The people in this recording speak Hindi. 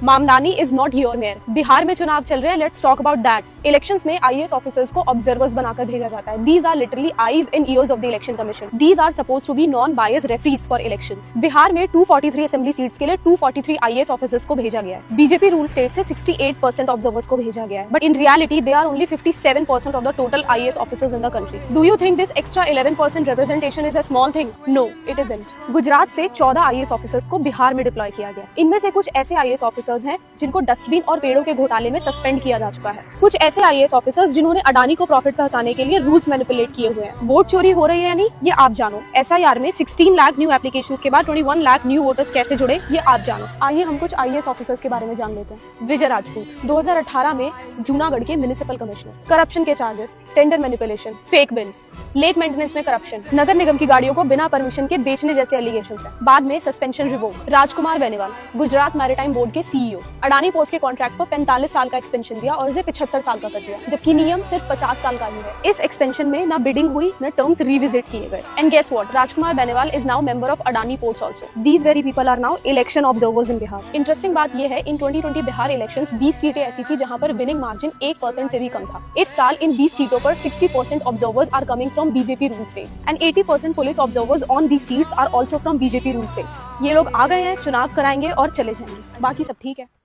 Mamdani is not your mayor. Bihar में चुनाव चल रहे हैं, let's talk about that. Elections में आईएएस ऑफिसर्स को ऑब्जर्वर्स बनाकर भेजा जाता है। These are literally eyes and ears of the election commission. These are suppose to be non bias referees for elections. Bihar में 243 असेंबली सीट्स के लिए 243 आईएएस ऑफिसर्स को भेजा गया है। बीजेपी रूल स्टेट से 68% ऑब्जर्वर्स को भेजा गया है, but in reality they are only 57% of the total IAS officers in the country. Do you think this extra 11% representation is a small thing? No, it isn't. Gujarat से 14 आईएएस ऑफिसर्स को बिहार में डिप्लॉय किया गया। इनमें से कुछ ऐसे आईएएस ऑफिसर्स हैं जिनको डस्टबिन और पेड़ों के घोटाले में सस्पेंड किया जा चुका है। कुछ ऐसे आईएएस ऑफिसर्स जिन्होंने अडानी को प्रॉफिट पहुंचाने के लिए रूल्स मैनिपुलेट किए हुए हैं। वोट चोरी हो रही है या नहीं, ये आप जानो। एसआईआर में 16 लाख न्यू एप्लीकेशंस के बाद 21 लाख न्यू वोटर्स कैसे जुड़े, ये आप जानो। आइए हम कुछ आईएएस ऑफिसर्स के बारे में जान लेते हैं। विजय राजपूत 2018 में जूनागढ़ के म्युनिसिपल कमिश्नर। करप्शन के charges, tender manipulation, fake bills, lake maintenance में करप्शन, नगर निगम की गाड़ियों को बिना परमिशन के बेचने जैसे एलिगेशंस हैं। बाद में सस्पेंशन रिवोक। राजकुमार बेनीवाल गुजरात मैरीटाइम बोर्ड के सीईओ। अडानी पोर्ट्स के कॉन्ट्रैक्ट को 45 साल का एक्सटेंशन दिया और इसे 75 साल का कर दिया, जबकि नियम सिर्फ 50 साल का ही है। इस एक्सपेंशन में ना बिडिंग हुई ना टर्म्स रिविजिट किए गए। And guess what, Rajkumar Beniwal is now member of Adani ports also. These very people are now election observers in Bihar. Interesting बात यह है, इन 2020 बिहार इलेक्शंस 20 सीटें ऐसी थी जहां पर विनिंग मार्जिन 1% से भी कम था। इस साल इन 20 सीटों पर 60% observers are coming from BJP rule states and 80% police observers on the seats are also from BJP rule states. ये लोग आ गए हैं, चुनाव कराएंगे और चले जाएंगे, बाकी सब ठीक है।